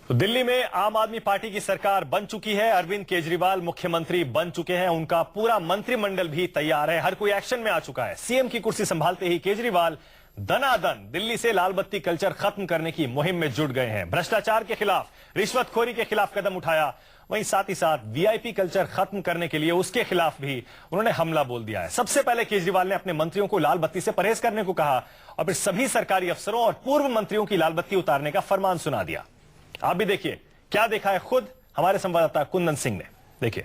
तो दिल्ली में आम आदमी पार्टी की सरकार बन चुकी है। अरविंद केजरीवाल मुख्यमंत्री बन चुके हैं। उनका पूरा मंत्रिमंडल भी तैयार है। हर कोई एक्शन में आ चुका है। सीएम की कुर्सी संभालते ही केजरीवाल दनादन दिल्ली से लाल बत्ती कल्चर खत्म करने की मुहिम में जुट गए हैं। भ्रष्टाचार के खिलाफ, रिश्वतखोरी के खिलाफ कदम उठाया। वहीं साथ ही साथ वीआईपी कल्चर खत्म करने के लिए उसके खिलाफ भी उन्होंने हमला बोल दिया है। सबसे पहले केजरीवाल ने अपने मंत्रियों को लाल बत्ती से परहेज करने को कहा और फिर सभी सरकारी अफसरों और पूर्व मंत्रियों की लाल बत्ती उतारने का फरमान सुना दिया। आप भी देखिए क्या देखा है खुद हमारे संवाददाता कुंदन सिंह ने। देखिए,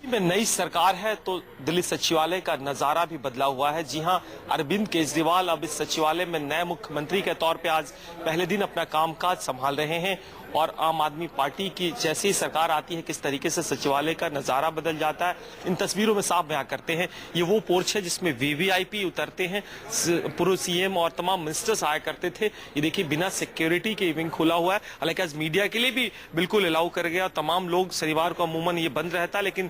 में नई सरकार है तो दिल्ली सचिवालय का नजारा भी बदला हुआ है। जी हां, अरविंद केजरीवाल अब इस सचिवालय में नए मुख्यमंत्री के तौर पे आज पहले दिन अपना कामकाज संभाल रहे हैं और आम आदमी पार्टी की जैसे ही सरकार आती है किस तरीके से सचिवालय का नजारा बदल जाता है, इन तस्वीरों में साफ बयां करते हैं। ये वो पोर्च है जिसमें वीवीआईपी उतरते हैं, पूर्व सीएम और तमाम मिनिस्टर्स आया करते थे। ये देखिए, बिना सिक्योरिटी के विंग खुला हुआ है। हालांकि आज मीडिया के लिए भी बिल्कुल अलाउ कर गया। तमाम लोग, शनिवार को अमूमन ये बंद रहता है, लेकिन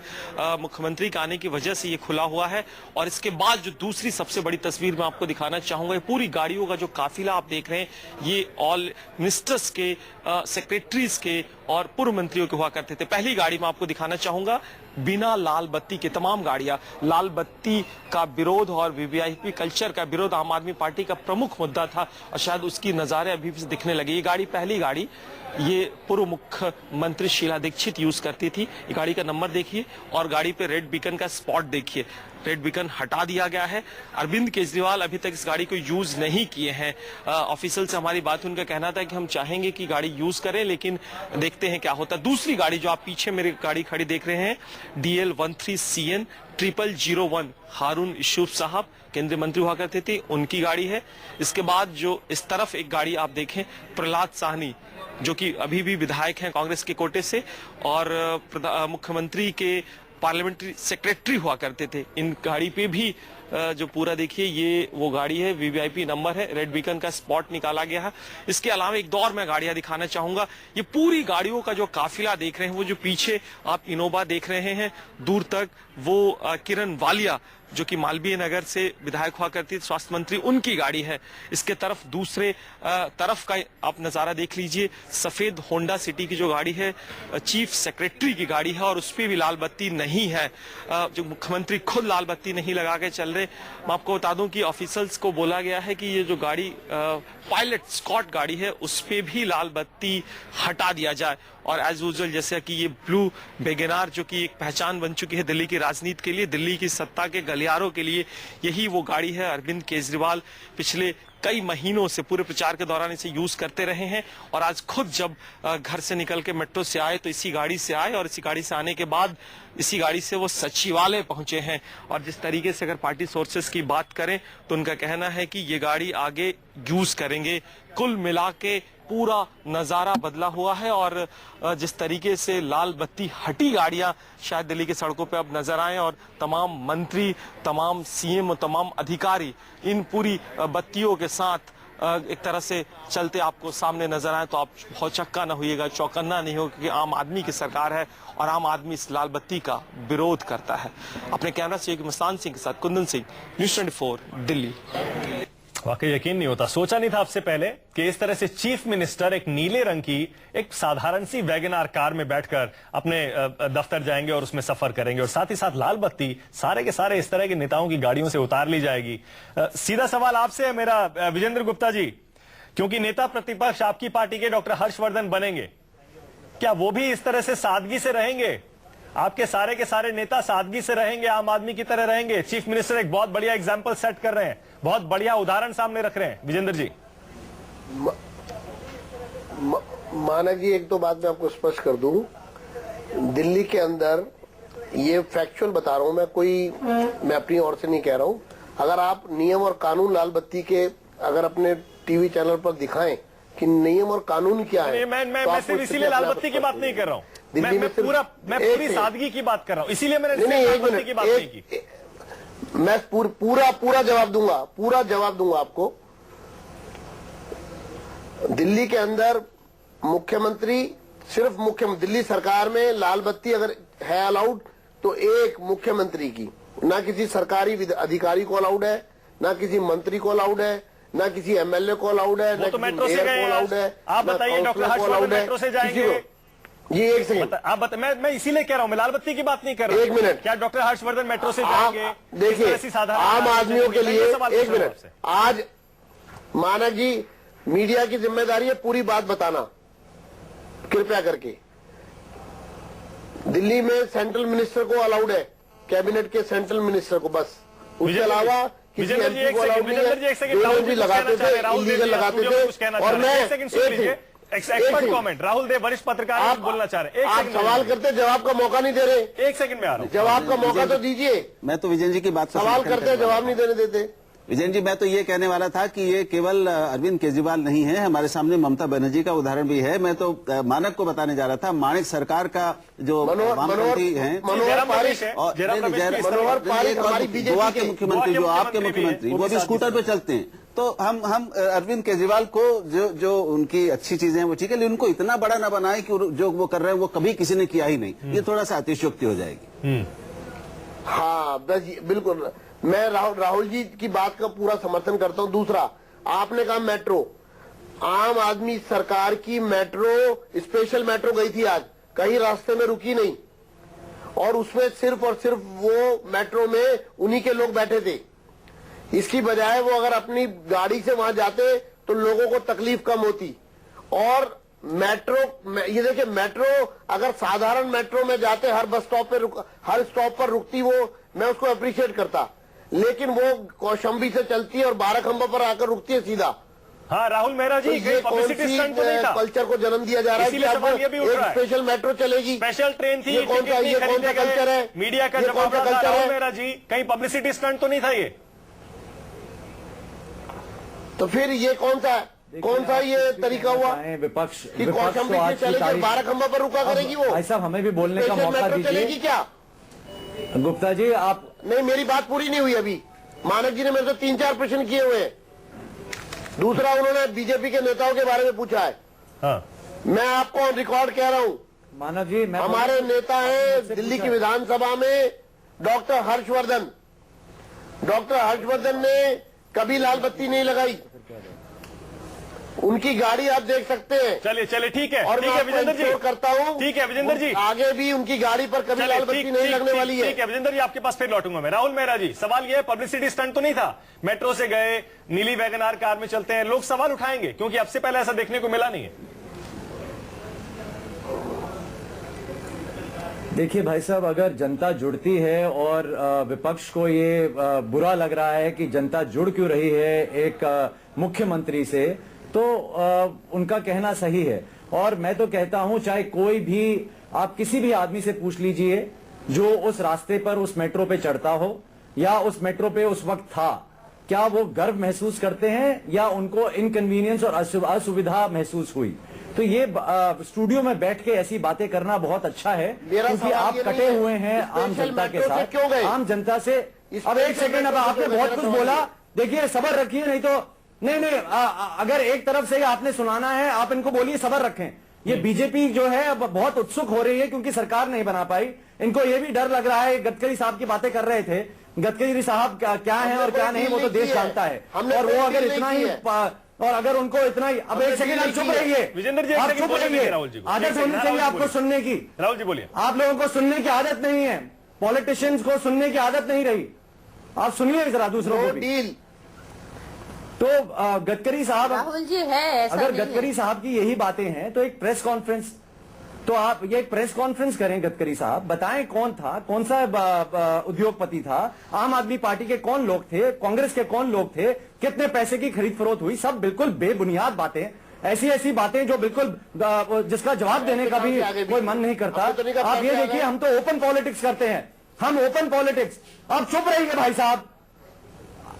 मुख्यमंत्री के आने की वजह से ये खुला हुआ है। और इसके बाद जो दूसरी सबसे बड़ी तस्वीर मैं आपको दिखाना चाहूंगा, पूरी गाड़ियों का जो काफिला आप देख रहे हैं, ये ऑल मिनिस्टर्स के, सेक्रेटरीज के और पूर्व मंत्रियों के हुआ करते थे। पहली गाड़ी में आपको दिखाना चाहूंगा, बिना लाल बत्ती के तमाम गाड़ियां। लाल बत्ती का विरोध और वीवीआईपी कल्चर का विरोध आम आदमी पार्टी का प्रमुख मुद्दा था और शायद उसकी नजारे अभी भी दिखने लगे। ये गाड़ी, पहली गाड़ी, ये पूर्व मुख्यमंत्री शीला दीक्षित यूज करती थी। ये गाड़ी का नंबर देखिए और गाड़ी पे रेड बीकन का स्पॉट देखिए। रेड बीकन हटा दिया गया है। अरविंद केजरीवाल अभी तक इस गाड़ी को यूज नहीं किए हैं। ऑफिशियल से हमारी बात, उनका कहना था कि हम चाहेंगे कि गाड़ी यूज करें, लेकिन देखते हैं क्या होता है। दूसरी गाड़ी जो आप पीछे मेरी गाड़ी खड़ी देख रहे हैं, DL13CN 0001, हारून यूसुफ साहब केंद्रीय मंत्री हुआ करते थे, उनकी गाड़ी है। इसके बाद जो इस तरफ एक गाड़ी आप देखें, प्रहलाद साहनी, जो कि अभी भी विधायक हैं कांग्रेस के कोटे से और मुख्यमंत्री के पार्लियामेंट्री सेक्रेटरी हुआ करते थे। इन गाड़ी पे भी जो पूरा देखिए, ये वो गाड़ी है, वीवीआईपी नंबर है, रेड बीकन का स्पॉट निकाला गया है। इसके अलावा एक दौर में गाड़ियां दिखाना चाहूंगा। ये पूरी गाड़ियों का जो काफिला देख रहे हैं, वो जो पीछे आप इनोवा देख रहे हैं, दूर तक वो किरण वालिया, जो कि मालवीय नगर से विधायक हुआ करती थी, स्वास्थ्य मंत्री, उनकी गाड़ी है। इसके तरफ दूसरे तरफ का आप नजारा देख लीजिए, सफेद होंडा सिटी की जो गाड़ी है, चीफ सेक्रेटरी की गाड़ी है और उस पर भी लाल बत्ती नहीं है। जो मुख्यमंत्री खुद लाल बत्ती नहीं लगा के चल रहे। मैं आपको बता दूं कि ऑफिसर्स को बोला गया है कि ये जो गाड़ी पायलट स्कॉट गाड़ी है, उस पे भी लाल बत्ती हटा दिया जाए। और एज यूजुअल, जैसे कि ये ब्लू वेगनार, जो कि एक पहचान बन चुकी है दिल्ली की राजनीति के लिए, दिल्ली की सत्ता के गलियारों के लिए, यही वो गाड़ी है। अरविंद केजरीवाल पिछले कई महीनों से पूरे प्रचार के दौरान इसे यूज करते रहे हैं और आज खुद जब घर से निकल के मेट्रो से आए तो इसी गाड़ी से आए और इसी गाड़ी से आने के बाद इसी गाड़ी से वो सचिवालय पहुंचे हैं। और जिस तरीके से अगर पार्टी सोर्सेस की बात करें तो उनका कहना है कि ये गाड़ी आगे यूज करेंगे। कुल मिला के पूरा नजारा बदला हुआ है और जिस तरीके से लाल बत्ती हटी गाड़ियां शायद दिल्ली की सड़कों पे अब नजर आए और तमाम मंत्री, तमाम सीएम, तमाम अधिकारी इन पूरी बत्तियों के साथ एक तरह से चलते आपको सामने नजर आए तो आप बहुत चक्का ना होइएगा, चौकन्ना नहीं हो, क्योंकि आम आदमी की सरकार है और आम आदमी इस लाल बत्ती का विरोध करता है। अपने कैमरा से मस्तान सिंह के साथ कुंदन सिंह, न्यूज़ 24 दिल्ली। वाकई यकीन नहीं होता, सोचा नहीं था आपसे पहले कि इस तरह से चीफ मिनिस्टर एक नीले रंग की एक साधारण सी वैगनार कार में बैठकर अपने दफ्तर जाएंगे और उसमें सफर करेंगे और साथ ही साथ लाल बत्ती सारे के सारे इस तरह के नेताओं की गाड़ियों से उतार ली जाएगी। सीधा सवाल आपसे है मेरा, विजेंद्र गुप्ता जी, क्योंकि नेता प्रतिपक्ष आपकी पार्टी के डॉक्टर हर्षवर्धन बनेंगे, क्या वो भी इस तरह से सादगी से रहेंगे? आपके सारे के सारे नेता सादगी से रहेंगे, आम आदमी की तरह रहेंगे? चीफ मिनिस्टर एक बहुत बढ़िया एग्जाम्पल सेट कर रहे हैं, बहुत बढ़िया उदाहरण सामने रख रहे हैं। विजेंद्र जी, माना जी, एक तो बात मैं आपको स्पष्ट कर दूं, दिल्ली के अंदर ये फैक्चुअल बता रहा हूं मैं अपनी ओर से नहीं कह रहा हूं। अगर आप नियम और कानून लाल बत्ती के अगर अपने टीवी चैनल पर दिखाएं कि नियम और कानून क्या है, मैं सिर्फ इसीलिए लाल बत्ती की बात नहीं कर रहा हूं, मैं पूरी सादगी की बात कर रहा हूं, इसीलिए मैंने लाल बत्ती की बात नहीं की। मैं पूरा जवाब दूंगा आपको। दिल्ली के अंदर मुख्यमंत्री, सिर्फ दिल्ली सरकार में लाल बत्ती अगर है अलाउड तो एक मुख्यमंत्री की, ना किसी सरकारी अधिकारी को अलाउड है, ना किसी मंत्री को अलाउड है, ना किसी एमएलए को अलाउड है, वो ना तो किसी मेट्रो से मेयर गए को हैं अलाउड है, आप ना बताइए डॉक्टर काउंसलर को हर्षवर्धन अलाउड है, मेट्रो से किसी जाएंगे? को। जी एक सेकंड, आप मैं इसीलिए कह रहा हूं, मैं लाल बत्ती की बात नहीं कर रहा हूं। एक मिनट। क्या डॉक्टर हर्षवर्धन मेट्रो से जाएंगे? देखिए, आम आदमियों के लिए एक मिनट, आपसे आज मानक जी मीडिया की जिम्मेदारी है पूरी बात बताना, कृपया करके। दिल्ली में सेंट्रल मिनिस्टर को अलाउड है, कैबिनेट के सेंट्रल मिनिस्टर को, बस उसके अलावा किसी एमपी को अलाउड नहीं है। जो लोग भी लगाते थे इलीगल लगाते थे। और मैं एक्सपर्ट कमेंट राहुल देव वरिष्ठ पत्रकार आप बोलना चाह रहे हैं। आप सवाल करते जवाब का मौका नहीं दे रहे। एक सेकंड में आ रहा हूं। जवाब का मौका तो दीजिए। मैं तो विजय जी की बात सवाल करते जवाब नहीं देने देते। विजय जी, मैं तो ये कहने वाला था कि ये केवल अरविंद केजरीवाल नहीं है, हमारे सामने ममता बनर्जी का उदाहरण भी है। मैं तो मानक को बताने जा रहा था, माणिक सरकार का जो वामपंथी हैं, मनोहर पारिक और मनोहर पारिक हमारी बीजेपी गोवा के मुख्यमंत्री, जो आपके मुख्यमंत्री, वो भी स्कूटर पे चलते हैं। तो हम अरविंद केजरीवाल को जो उनकी अच्छी चीजें हैं वो ठीक है, लेकिन उनको इतना बड़ा ना बनाए कि जो वो कर रहे हैं वो कभी किसी ने किया ही नहीं। ये थोड़ा सा अतिशयोक्ति हो जाएगी। हाँ बस बिल्कुल, मैं राहुल जी की बात का पूरा समर्थन करता हूं। दूसरा, आपने कहा मेट्रो, आम आदमी सरकार की मेट्रो, स्पेशल मेट्रो गई थी आज, कहीं रास्ते में रुकी नहीं, और उसमें सिर्फ और सिर्फ वो मेट्रो में उन्हीं के लोग बैठे थे। इसकी बजाय वो अगर अपनी गाड़ी से वहां जाते तो लोगों को तकलीफ कम होती। और मेट्रो, ये देखिए, मेट्रो अगर साधारण मेट्रो में जाते, हर बस स्टॉप पे हर स्टॉप पर रुकती, वो मैं उसको अप्रिशिएट करता, लेकिन वो कौशंबी से चलती है और 12 खंभों पर आकर रुकती है सीधा। हाँ राहुल मेहरा जी, तो ये कौन सी कल्चर को जन्म दिया जा रहा है कि अब एक स्पेशल मेट्रो चलेगी, स्पेशल ट्रेन थी, ये कौन सा कल्चर है? मीडिया का ये कौन सा कल्चर है मेहरा जी? कहीं पब्लिसिटी स्टंट तो नहीं था ये? तो फिर ये कौन सा ये तरीका हुआ विपक्ष कि विपक्ष कौशंबी तो से आज की चलेगी, तारीख 12 खंभों पर रुका करेगी वो? भाई साहब, हमें भी बोलने का स्पेशल मौका मेट्रो चलेगी दीजिए। क्या? गुप्ता जी, आप नहीं, मेरी बात पूरी नहीं हुई अभी। मानक जी ने मेरे से 3-4 प्रश्न किए हुए हैं। दूसरा, उन्होंने बीजेपी के नेताओं के बारे में पूछा है। हाँ। मैं आपको रिकॉर्ड कह रहा हूं, मानव जी, मैं हमारे नेता है दिल्ली की विधानसभा में डॉक्टर हर्षवर्धन। डॉक्टर हर्षवर्धन ने कभी लाल बत्ती नहीं लगाई, उनकी गाड़ी आप देख सकते हैं। चलिए ठीक है, और ठीक मैं है विजेंद्र जी, करता हूं, ठीक है विजेंद्र जी, आगे भी उनकी गाड़ी पर कभी लाल बत्ती नहीं लगने वाली है। ठीक है विजेंद्र जी, आपके पास फिर लौटूंगा मैं। राहुल मेहरा जी, सवाल यह है, पब्लिसिटी स्टंट तो नहीं था? मेट्रो से गए, नीली वैगनआर कार में चलते हैं, लोग सवाल उठाएंगे क्योंकि अब से पहले ऐसा देखने को मिला नहीं है। देखिए भाई साहब, अगर जनता जुड़ती है और विपक्ष को ये बुरा लग रहा है कि जनता जुड़ क्यों रही है एक मुख्यमंत्री से, तो उनका कहना सही है। और मैं तो कहता हूं, चाहे कोई भी, आप किसी भी आदमी से पूछ लीजिए जो उस रास्ते पर उस मेट्रो पे चढ़ता हो या उस मेट्रो पे उस वक्त था, क्या वो गर्व महसूस करते हैं या उनको इनकन्वीनियंस और असुविधा महसूस हुई? तो ये स्टूडियो में बैठ के ऐसी बातें करना बहुत अच्छा है, क्योंकि आप कटे हुए हैं आम जनता के साथ, आम जनता से। अब एक सेकेंड, अब आपने बहुत कुछ बोला, देखिए सब्र रखिए, नहीं तो नहीं अगर एक तरफ से आपने सुनाना है, आप इनको बोलिए सब्र रखें। ये बीजेपी जो है अब बहुत उत्सुक हो रही है क्योंकि सरकार नहीं बना पाई। इनको ये भी डर लग रहा है, गडकरी साहब की बातें कर रहे थे, गडकरी साहब क्या है और क्या नहीं वो तो देश जानता है। और वो अगर इतना ही, और अगर उनको इतना ही, अब एक सेकंड आप चुप रहिए विजेंद्र जी, आप चुप रहिए, आदत होनी चाहिए आपको सुनने की। राहुल जी बोलिए। आप लोगों को सुनने की आदत नहीं है, पॉलिटिशियंस को सुनने की आदत नहीं रही। आप सुनिए जरा दूसरों को भी। तो गडकरी साहब, राहुल जी है ऐसा अगर नहीं गडकरी है। साहब की यही बातें हैं तो एक प्रेस कॉन्फ्रेंस, तो आप ये एक प्रेस कॉन्फ्रेंस करें, गडकरी साहब बताएं कौन था, कौन सा उद्योगपति था, आम आदमी पार्टी के कौन लोग थे, कांग्रेस के कौन लोग थे, कितने पैसे की खरीद फरोख्त हुई। सब बिल्कुल बेबुनियाद बातें, ऐसी ऐसी बातें जो बिल्कुल जिसका जवाब देने का भी कोई मन नहीं करता। आप ये देखिए, हम तो ओपन पॉलिटिक्स करते हैं, हम ओपन पॉलिटिक्स, आप चुप रहिए भाई साहब,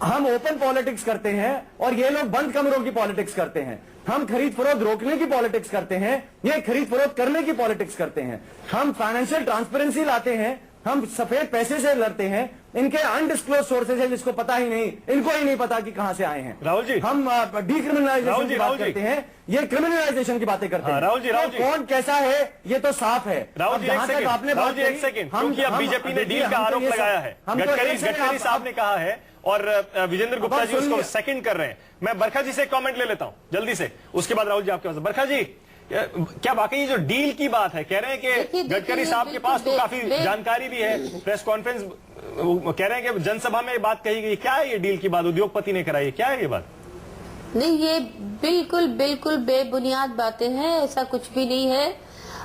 हम ओपन पॉलिटिक्स करते हैं और ये लोग बंद कमरों की पॉलिटिक्स करते हैं। हम खरीद फरोख्त रोकने की पॉलिटिक्स करते हैं, ये खरीद फरोख्त करने की पॉलिटिक्स करते हैं। हम फाइनेंशियल ट्रांसपेरेंसी लाते हैं, हम सफेद पैसे से लड़ते हैं, इनके अनडिस्क्लोज सोर्सेज है जिसको पता ही नहीं, इनको ही नहीं पता कि कहां से आए हैं। राहुल जी, हम डिक्रिमिनलाइजेशन की बात करते हैं, ये क्रिमिनलाइजेशन की बातें करते हैं। राहुल जी, कौन कैसा है ये तो साफ है। राहुल जी, जहां तक आपने बात एक सेकंड, क्योंकि अब बीजेपी ने डील का आरोप लगाया है, गडकरी साहब ने कहा है और विजेंद्र गुप्ता जी उसको सेकंड कर रहे हैं। मैं बरखा जी से कमेंट ले लेता हूं जल्दी से, उसके बाद राहुल जी आपके पास। बरखा जी, क्या वाकई ये जो डील की बात है, कह रहे हैं कि गडकरी साहब के पास तो काफी जानकारी भी है, प्रेस कॉन्फ्रेंस कह रहे हैं कि जनसभा में बात कही गई, क्या है ये डील की बात, उद्योगपति ने कराई है, क्या है ये बात? नहीं, ये बिल्कुल बिल्कुल बेबुनियाद बातें हैं, ऐसा कुछ भी नहीं है।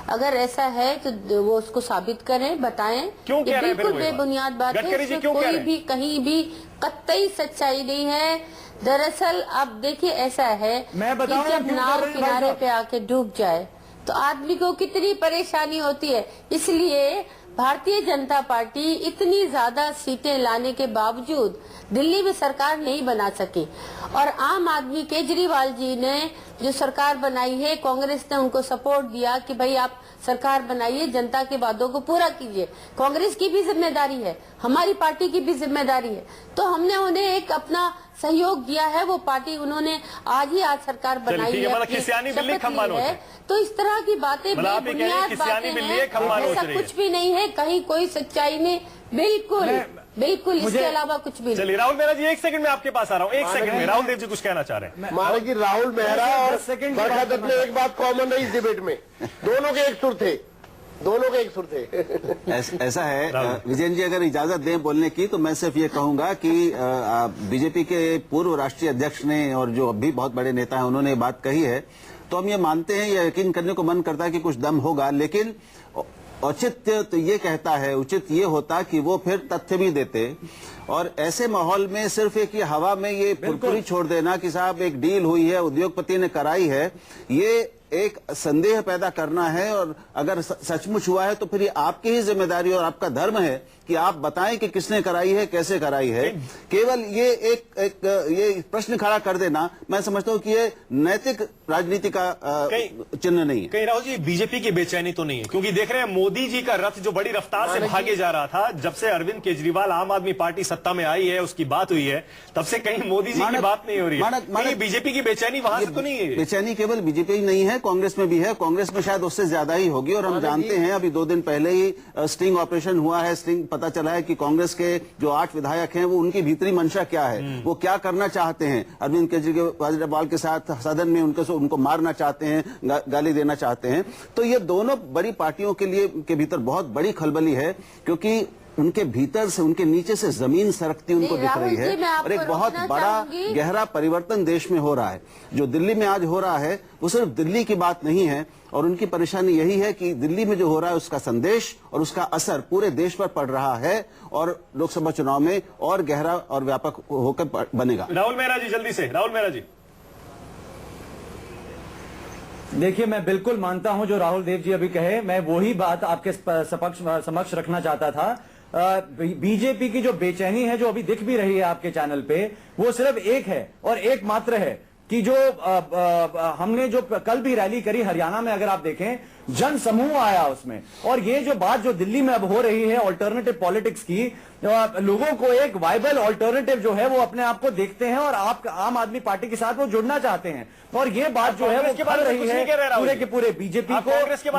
अगर ऐसा है तो वो उसको साबित करें, बताएं। क्यों कह रहे हैं? बिल्कुल बेबुनियाद बात है, इसमें कोई भी कहीं भी कतई सच्चाई नहीं है। दरअसल अब देखिए ऐसा है कि जब नाव किनारे पे आके डूब जाए तो आदमी को कितनी परेशानी होती है। इसलिए भारतीय जनता पार्टी इतनी ज्यादा सीटें लाने के बावजूद दिल्ली में सरकार नहीं बना सकी, और आम आदमी केजरीवाल जी ने जो सरकार बनाई है, कांग्रेस ने उनको सपोर्ट दिया कि भाई आप सरकार बनाइए, जनता के वादों को पूरा कीजिए। कांग्रेस की भी जिम्मेदारी है, हमारी पार्टी की भी जिम्मेदारी है, तो हमने उन्हें एक अपना सहयोग दिया है। वो पार्टी उन्होंने आज सरकार बनाई है, तो इस तरह की बातें बेबुनियाद बातें हैं, ऐसा कुछ भी नहीं है, कहीं कोई सच्चाई नहीं, बिल्कुल इसके अलावा कुछ भी नहीं। चलिए राहुल मेहरा जी, एक सेकंड में आपके पास आ रहा हूँ, एक सेकंड में राहुल देव जी कुछ कहना चाह रहे हैं। माना कि राहुल मेहरा और बरखा दत्त में एक बात कॉमन है इस डिबेट में, दोनों के एक सुर थे, दोनों के एक सुर थे। ऐसा है विजयन जी, अगर इजाजत दें बोलने की, तो मैं सिर्फ ये कहूंगा कि बीजेपी के पूर्व राष्ट्रीय अध्यक्ष ने और जो अभी बहुत बड़े नेता हैं उन्होंने बात कही है, तो हम ये मानते हैं, ये यकीन करने को मन करता है कि कुछ दम होगा, लेकिन औचित्य तो ये कहता है, उचित ये होता कि वो फिर तथ्य भी देते। और ऐसे माहौल में सिर्फ एक ये हवा में ये फुरफुरी छोड़ देना कि साहब एक डील हुई है, उद्योगपति ने कराई है, ये एक संदेह पैदा करना है। और अगर सचमुच हुआ है तो फिर ये आपकी ही जिम्मेदारी और आपका धर्म है कि आप बताएं कि किसने कराई है, कैसे कराई है। केवल ये एक ये प्रश्न खड़ा कर देना, मैं समझता हूं कि ये नैतिक राजनीति का चिन्ह नहीं है। कहीं राहुल जी, बीजेपी की बेचैनी तो नहीं है, क्योंकि देख रहे हैं मोदी जी का रथ जो बड़ी रफ्तार से भागे जा रहा था, जब से अरविंद केजरीवाल आम आदमी पार्टी सत्ता में आई है, उसकी बात हुई है, तब से कहीं मोदी जी की बात नहीं हो रही है। बीजेपी की बेचैनी वहां से तो नहीं है? बेचैनी केवल बीजेपी ही नहीं है, कांग्रेस में भी है, कांग्रेस में शायद उससे ज्यादा ही होगी। और हम जानते हैं, अभी 2 दिन पहले ही स्टिंग ऑपरेशन हुआ है, स्टिंग पता चला है कि कांग्रेस के जो 8 विधायक हैं, वो उनकी भीतरी मंशा क्या है, वो क्या करना चाहते हैं। अरविंद केजरीवाल के साथ सदन में उनको मारना चाहते हैं, गाली देना चाहते हैं। तो ये दोनों बड़ी पार्टियों के भीतर बहुत बड़ी खलबली है, क्योंकि उनके भीतर से, उनके नीचे से जमीन सरकती उनको दिख रही है। और एक बहुत बड़ा गहरा परिवर्तन देश में हो रहा है। जो दिल्ली में आज हो रहा है वो सिर्फ दिल्ली की बात नहीं है, और उनकी परेशानी यही है कि दिल्ली में जो हो रहा है उसका संदेश और उसका असर पूरे देश पर पड़ रहा है, और लोकसभा चुनाव में और गहरा और व्यापक होकर बनेगा। राहुल मेहरा जी, जल्दी से राहुल मेहरा जी। देखिए, मैं बिल्कुल मानता हूं जो राहुल देव जी अभी कहे, मैं वही बात आपके समक्ष रखना चाहता था। बीजेपी की जो बेचैनी है, जो अभी दिख भी रही है आपके चैनल पे, वो सिर्फ एक है और एक मात्र है कि जो हमने जो कल भी रैली करी हरियाणा में, अगर आप देखें, जन समूह आया उसमें। और ये जो बात जो दिल्ली में अब हो रही है ऑल्टरनेटिव पॉलिटिक्स की, लोगों को एक वाइबल ऑल्टरनेटिव जो है वो अपने आप को देखते हैं और आप आम आदमी पार्टी के साथ वो जुड़ना चाहते हैं। और ये बात जो है वो कर रही है पूरे के पूरे बीजेपी को,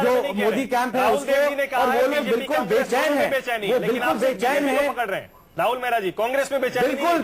जो मोदी कैंप है उसको, और वो लोग बिल्कुल बेचैन है, वो बिल्कुल बेचैन है। राहुल मेहरा जी, कांग्रेस में बेचैनी बिल्कुल,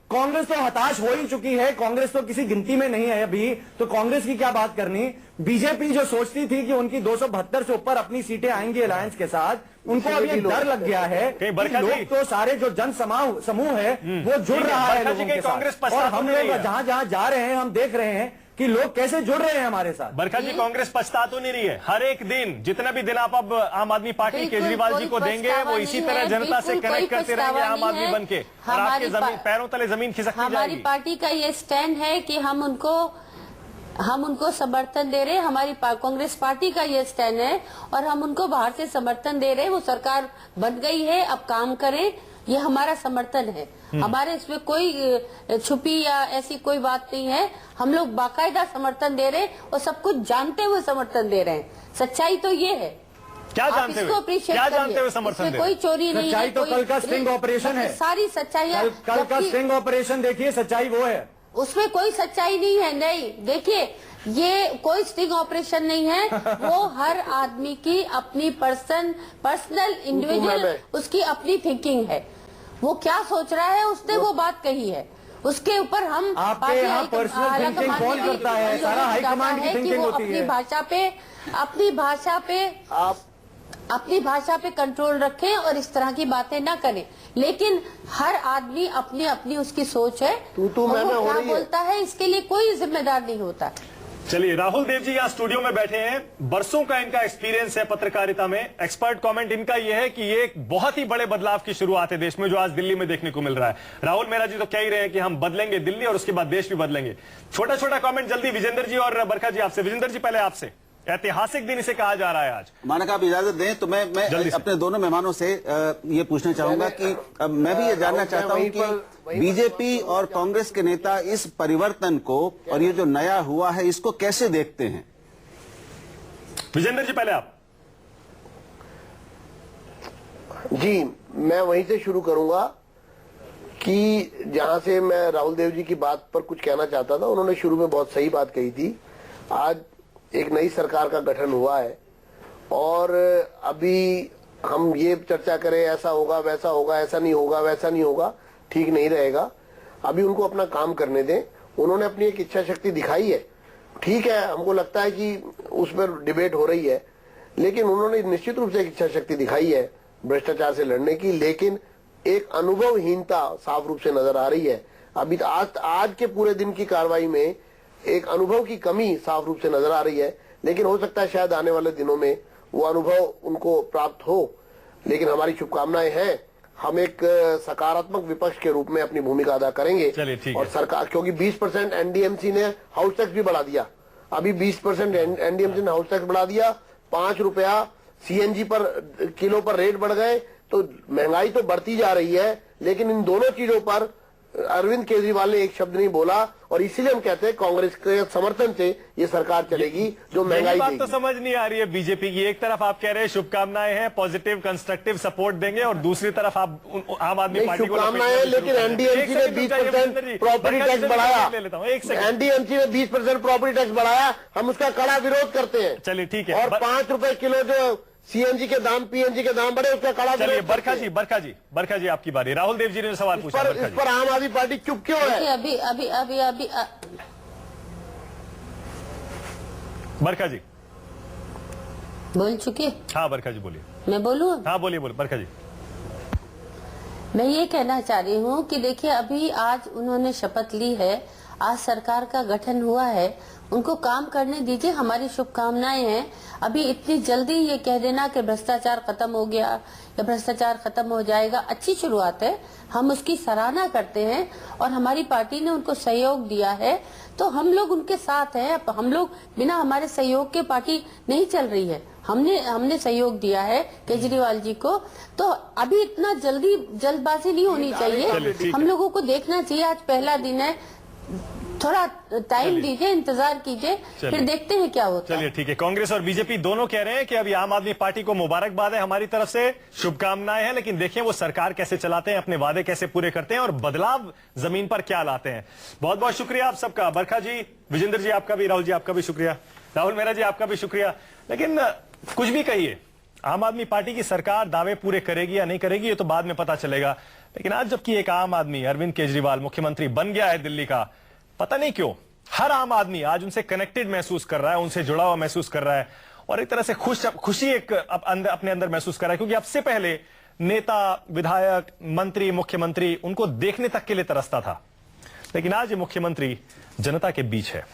कांग्रेस तो हताश हो ही चुकी है, कांग्रेस तो किसी गिनती में नहीं है अभी, तो कांग्रेस की क्या बात करनी। बीजेपी जो सोचती थी कि उनकी 272 से ऊपर अपनी सीटें आएंगी अलायंस के साथ, उनको अब ये डर लग गया है कि लोग तो सारे जो जन समूह है वो जुड़ रहा है लोगों के साथ। और हम लोग जहां जहां जा रहे हैं हम देख रहे हैं कि लोग कैसे जुड़ रहे हैं हमारे साथ। बरखा जी, कांग्रेस पछता तो नहीं रही है? हर एक दिन, जितना भी दिन आप अब आम आदमी पार्टी केजरीवाल जी को देंगे, वो इसी तरह जनता से कनेक्ट करते रहेंगे आम आदमी बन के, और आपके पैरों तले जमीन खिसकती जाएगी। हमारी पार्टी का ये स्टैंड है कि हम उनको समर्थन दे रहे हैं। हमारी कांग्रेस पार्टी का ये स्टैंड है, और हम उनको बाहर से समर्थन दे रहे हैं। वो सरकार बन गई है, अब काम करें, ये हमारा समर्थन है। हमारे इसमें कोई छुपी या ऐसी कोई बात नहीं है। हम लोग बाकायदा समर्थन दे रहे हैं और सब कुछ जानते हुए समर्थन दे रहे हैं। सच्चाई तो ये है। क्या आप जानते इसको हुए appreciate क्या करिए। जानते हुए समर्थन इसमें दे कोई चोरी नहीं है। सच्चाई तो कोई- कल का स्टिंग ऑपरेशन है। सारी सच्चाइयाँ कल का स्टिंग ऑपरेशन देखिए, सच्चाई वो है। उसमें कोई सच्चाई नहीं है। नहीं, देखिए, ये कोई स्टिंग ऑपरेशन नहीं है। वो हर आदमी की अपनी पर्सनल इंडिविजुअल उसकी अपनी थिंकिंग है। वो क्या सोच रहा है, उसने वो बात कही है, उसके ऊपर हम आपके यहाँ पर्सनल थिंकिंग कौन करता है? सारा हाईकमांड की थिंकिंग होती है। अपनी भाषा पे कंट्रोल रखें और इस तरह की बातें ना करें। लेकिन हर आदमी अपनी अपनी उसकी सोच है, तू मैं और वो हो क्या रही है। बोलता है इसके लिए कोई जिम्मेदार नहीं होता। चलिए, राहुल देव जी यहाँ स्टूडियो में बैठे हैं। बरसों का इनका एक्सपीरियंस है पत्रकारिता में। एक्सपर्ट कमेंट इनका यह है कि ये एक बहुत ही बड़े बदलाव की शुरुआत है देश में, जो आज दिल्ली में देखने को मिल रहा है। राहुल मेहरा जी तो कह ही रहे हैं कि हम बदलेंगे दिल्ली और उसके बाद देश भी बदलेंगे। छोटा छोटा कमेंट जल्दी विजेंद्र जी और बरखा जी आपसे। विजेंद्र जी पहले आपसे, ऐतिहासिक दिन इसे कहा जा रहा है आज। मानक आप इजाजत दें तो मैं जल्दी से। अपने दोनों मेहमानों से ये पूछना चाहूंगा कि मैं भी ये जानना चाहता हूं कि बीजेपी और कांग्रेस के नेता इस परिवर्तन को और ये जो नया हुआ है इसको कैसे देखते हैं। विजेंद्र जी पहले आप। जी, मैं वहीं से शुरू करूंगा कि जहां से मैं राहुल देव जी की बात पर कुछ कहना चाहता था। उन्होंने शुरू में बहुत सही बात कही थी। आज एक नई सरकार का गठन हुआ है और अभी हम ये चर्चा करें ऐसा होगा वैसा होगा, ऐसा नहीं होगा वैसा नहीं होगा, ठीक नहीं रहेगा। अभी उनको अपना काम करने दें। उन्होंने अपनी एक इच्छा शक्ति दिखाई है, ठीक है, हमको लगता है कि उस पर डिबेट हो रही है, लेकिन उन्होंने निश्चित रूप से एक इच्छा शक्ति दिखाई है भ्रष्टाचार से लड़ने की, लेकिन एक अनुभवहीनता साफ रूप से नजर आ रही है। अभी आज के पूरे दिन की कार्रवाई में एक अनुभव की कमी साफ रूप से नजर आ रही है, लेकिन हो सकता है शायद आने वाले दिनों में वो अनुभव उनको प्राप्त हो। लेकिन हमारी शुभकामनाएं हैं। हम एक सकारात्मक विपक्ष के रूप में अपनी भूमिका अदा करेंगे। चलिए, ठीक है। और सरकार, क्योंकि 20% एनडीएमसी ने हाउस टैक्स भी बढ़ा दिया। अभी 20% एनडीएमसी ने हाउस टैक्स बढ़ा दिया। 5 रुपया सीएनजी पर किलो पर रेट बढ़ गए, तो महंगाई तो बढ़ती जा रही है। लेकिन इन दोनों चीजों पर अरविंद केजरीवाल ने एक शब्द नहीं बोला, और इसीलिए हम कहते हैं कांग्रेस के समर्थन से ये सरकार चलेगी जो महंगाई बात देगी। तो समझ नहीं आ रही है बीजेपी की। एक तरफ आप कह रहे हैं शुभकामनाएं हैं, पॉजिटिव कंस्ट्रक्टिव सपोर्ट देंगे, और दूसरी तरफ आप आम आदमी पार्टी को शुभकामनाएं हैं, लेकिन एनडीएमसी ने 20% प्रॉपर्टी टैक्स बढ़ाया। ले लेता हूं, एक सेकंड। एनडीएमसी ने 20% प्रॉपर्टी टैक्स बढ़ाया, हम उसका कड़ा विरोध करते हैं। चलिए, ठीक है। और 5 रुपए किलो जो सीएनजी के दाम, पीएनजी के दाम बढ़े, उसका कड़ा चलिए, विरोध करते हैं। बरखा जी आपकी बारी। राहुल देव जी ने सवाल पूछा। इस पर आम आदमी पार्टी चुप क्यों है? देखिए, अभी बरखा जी। बोल चुके। हाँ बरखा जी बोलिए। मैं बोलूं? हाँ बोलिए बरखा जी। मैं ये कहना चाह रही हूँ कि देखिए, अभी आज उन्होंने शपथ ली है, आज सरकार का गठन हुआ है, उनको काम करने दीजिए। हमारी शुभकामनाएं हैं। अभी इतनी जल्दी ये कह देना कि भ्रष्टाचार खत्म हो गया या भ्रष्टाचार खत्म हो जाएगा, अच्छी शुरुआत है, हम उसकी सराहना करते हैं, और हमारी पार्टी ने उनको सहयोग दिया है, तो हम लोग उनके साथ हैं। हम लोग बिना हमारे सहयोग के पार्टी नहीं चल रही है। हमने सहयोग दिया है केजरीवाल जी को, तो अभी इतना जल्दबाजी नहीं होनी चाहिए। हम लोगों को देखना चाहिए, आज पहला दिन है, थोड़ा टाइम दीजिए, इंतजार कीजिए, फिर देखते हैं क्या होता है। चलिए, ठीक है। कांग्रेस और बीजेपी दोनों कह रहे हैं कि अभी आम आदमी पार्टी को मुबारकबाद है हमारी तरफ से, शुभकामनाएं हैं, लेकिन देखिए वो सरकार कैसे चलाते हैं, अपने वादे कैसे पूरे करते हैं और बदलाव जमीन पर क्या लाते हैं। बहुत बहुत शुक्रिया आप सबका। बरखा जी, विजेंद्र जी आपका भी, राहुल जी आपका भी शुक्रिया, राहुल मेहरा जी आपका भी शुक्रिया। लेकिन कुछ भी कहिए, आम आदमी पार्टी की सरकार दावे पूरे करेगी या नहीं करेगी ये तो बाद में पता चलेगा। लेकिन आज जबकि एक आम आदमी अरविंद केजरीवाल मुख्यमंत्री बन गया है दिल्ली का, पता नहीं क्यों हर आम आदमी आज उनसे कनेक्टेड महसूस कर रहा है, उनसे जुड़ा हुआ महसूस कर रहा है, और एक तरह से खुशी एक अपने अंदर महसूस कर रहा है। क्योंकि अब से पहले नेता, विधायक, मंत्री, मुख्यमंत्री उनको देखने तक के लिए तरसता था, लेकिन आज ये मुख्यमंत्री जनता के बीच है।